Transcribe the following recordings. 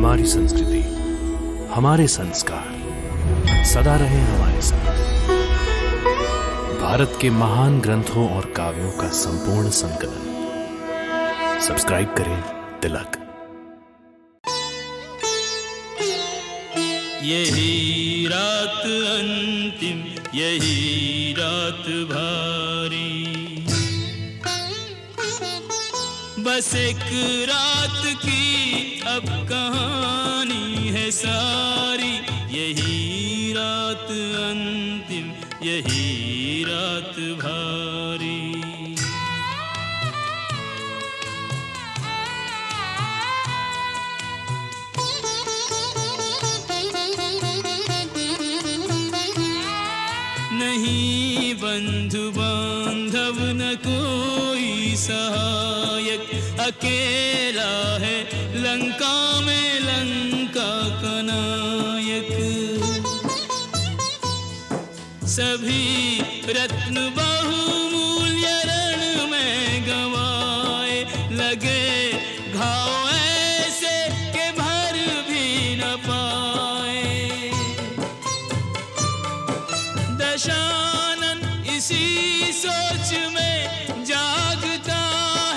हमारी संस्कृति, हमारे संस्कार सदा रहे हमारे साथ। भारत के महान ग्रंथों और काव्यों का संपूर्ण संकलन। सब्सक्राइब करें तिलक। यही रात अंतिम, यही रात भारी, बस एक रात की अब कहानी है सारी। यही रात अंतिम, यही रात भारी। नहीं बंधु बांधव न कोई सहायक, अकेला है लंका में लंका का नायक। सभी रत्न बहुमूल्य रण में गंवाए, लगे घाव ऐसे के भर भी न पाए। दशानन इसी सोच में जागता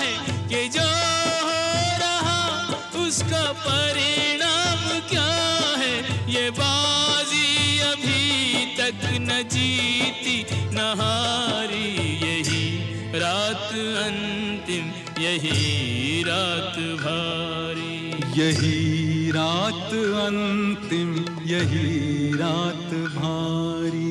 है कि जो हो रहा उसका परिणाम क्या है। ये बाजी अभी तक न जीती न हारी। यही रात अंतिम, यही रात भारी। यही रात अंतिम, यही रात भारी।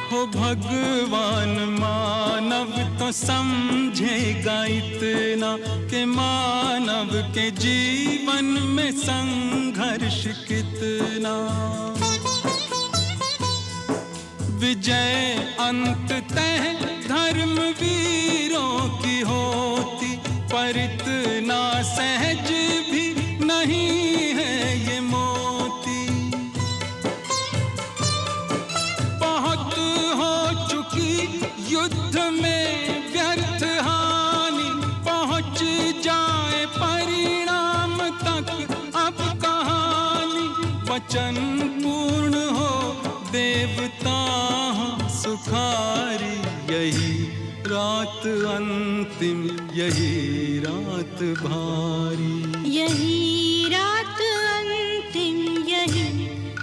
हो भगवान मानव तो समझेगा इतना कि मानव के जीवन में संघर्ष कितना। विजय अंततः धर्म वीरों की होती, पर इतना सहज भी नहीं है ये मोती। बहुत हो चुकी युद्ध में व्यर्थ हानि, पहुंच जाए परिणाम तक अब कहानी। वचन पूर्ण हो देवता सुखारी। यही रात अंतिम, यही रात भारी। यही रात अंतिम, यही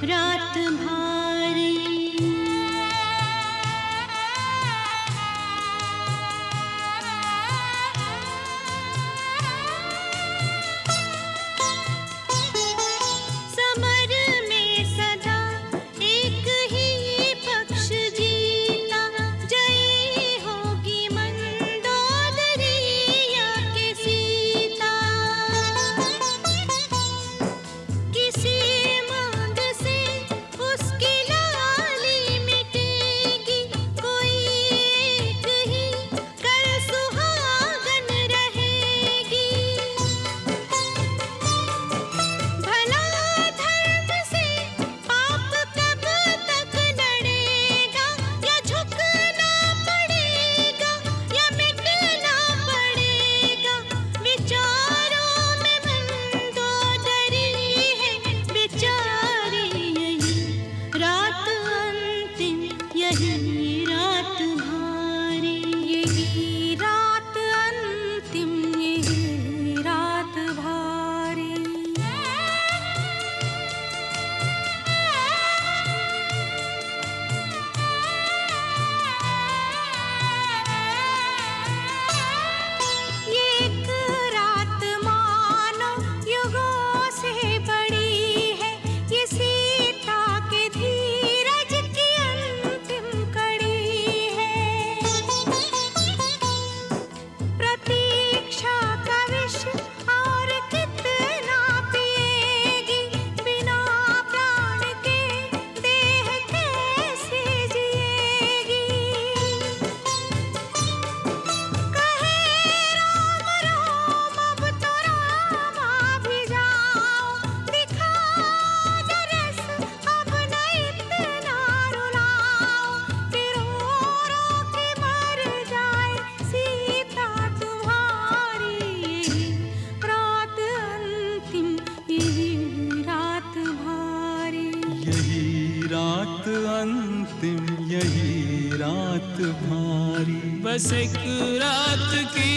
रात भारी। समर में सदा एक ही पक्ष जीता, जयी होगी मंदोदरी या के सीता। किसी मांग से उस यही रात अंतिम, यही रात भारी। बस एक रात की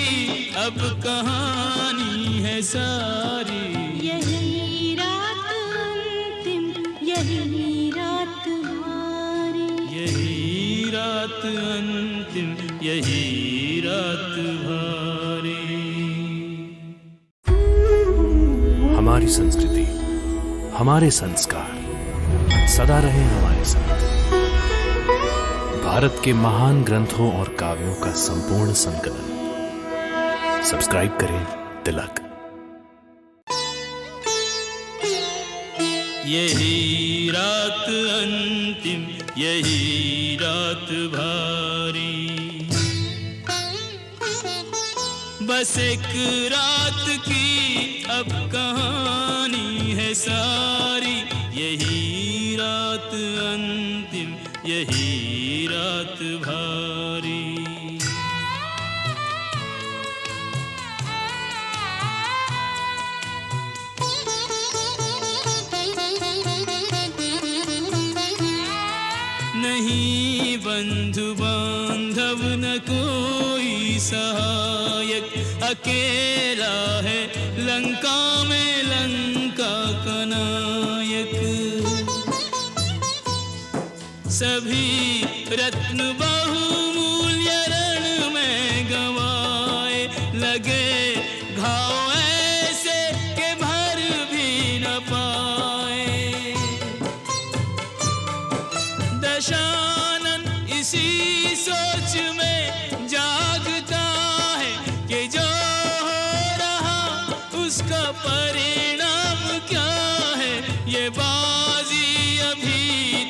अब कहानी है सारी। यही रात अंतिम, यही रात भारी। यही रात अंतिम, यही रात भारी। हमारी संस्कृति, हमारे संस्कार सदा रहे हमारे साथ। भारत के महान ग्रंथों और काव्यों का संपूर्ण संकलन। सब्सक्राइब करें तिलक। यही रात अंतिम, यही रात भारी। बस एक रात की अब कहानी है सारी। यही रात अंतिम, यही रात भारी। नहीं बंधु बांधव न कोई सहायक, अकेला है लंका में लंका का नायक। सभी रत्न बहुमूल्य रण में गंवाए, लगे घाव ऐसे के भर भी न पाए। दशानन इसी सोच में जागता है कि जो हो रहा उसका परिणाम क्या है। ये बाजी अभी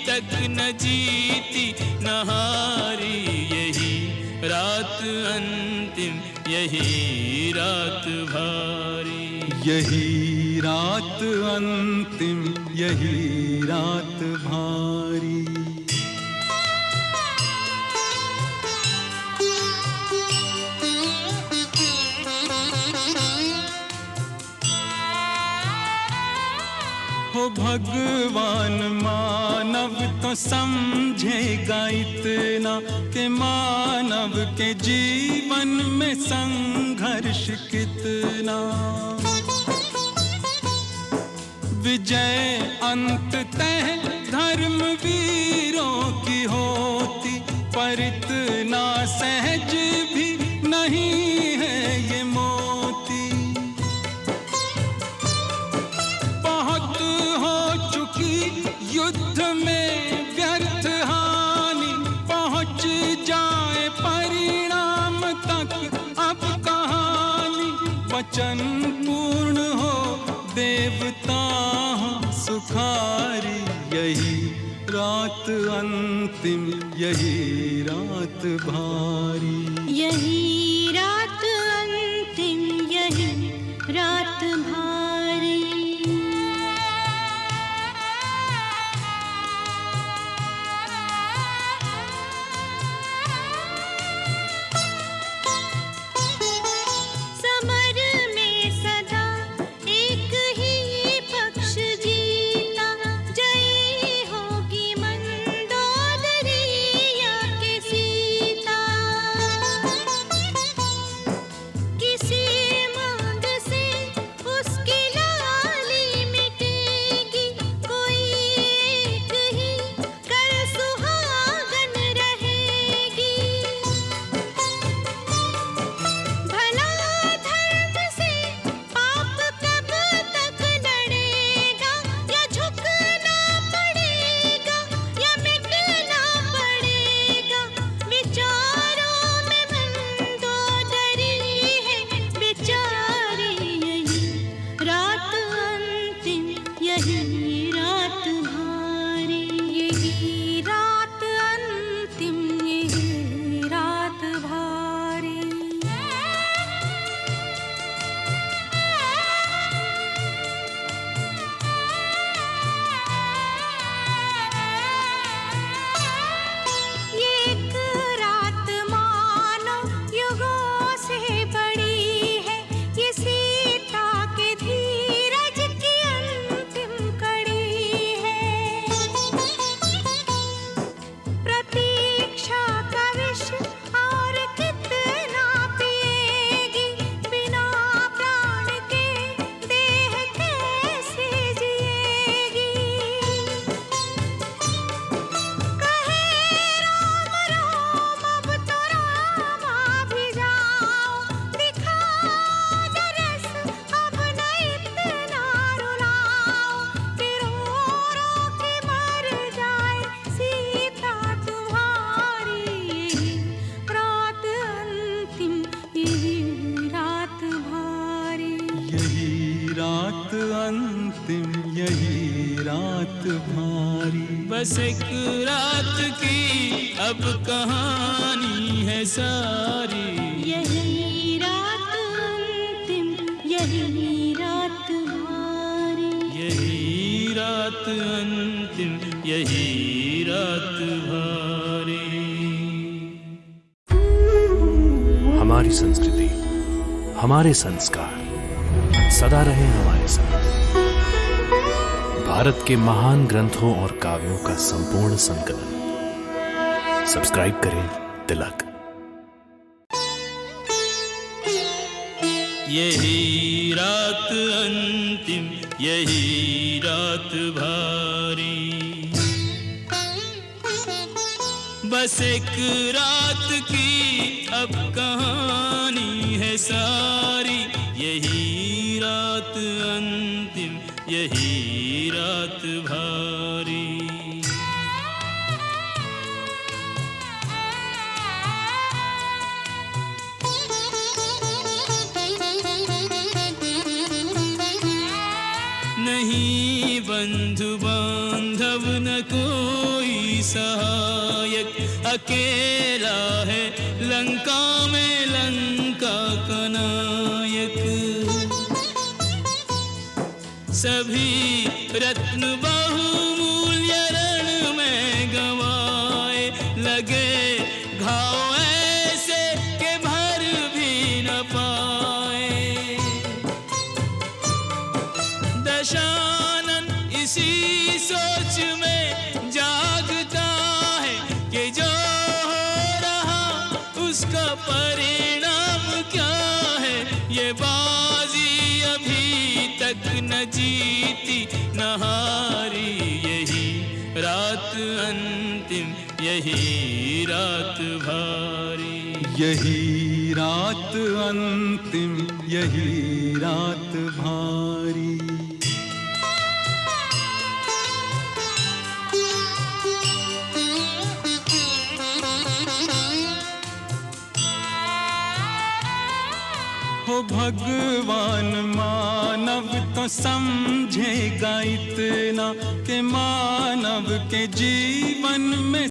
तक न जीती न हारी। यही रात अंतिम, यही रात भारी। यही रात अंतिम, यही रात भारी। हो भगवान मानव तो समझेगा इतना कि मानव के जीवन में संघर्ष कितना। विजय अंततः धर्मवीरों की होती, पर इतना सहज भी नहीं है ये मोती। बहुत हो चुकी युद्ध में व्यर्थ हानि, पहुंच जाए परिणाम तक अब कहानी। वचन पूर्ण हो देवता हो सुखारी। यही रात अंतिम, यही रात भारी। यही रात अंतिम, यही रात भारी। समर में सदा एक ही पक्ष जीता, जयी होगी मंदोदरी या के सीता। बस एक रात की अब कहानी है सारी। यही रात अंतिम, यही रात भारी। यही रात अंतिम, यही रात भारी। हमारी संस्कृति, हमारे संस्कार सदा रहे हमारे साथ। भारत के महान ग्रंथों और काव्यों का संपूर्ण संकलन। सब्सक्राइब करें तिलक। यही रात अंतिम, यही रात भारी। बस एक रात की अब कहानी है सारी। यही रात अंतिम, यही रात भारी। नहीं बंधु बांधव न कोई सहायक, अकेला है लंका में लंका का नायक। सभी रत्न बहुमूल्य रण में गंवाए, लगे घाव ऐसे के भर भी न पाए। दशानन इसी सोच में जागता है कि जो हो रहा उसका परिणाम क्या है। ये बाजी अभी तक न जीती न हारी। यही रात अंतिम, यही रात भारी। यही रात अंतिम, यही रात भारी। हो भगवान मानव तो समझेगा इतना कि मानव के जीवन में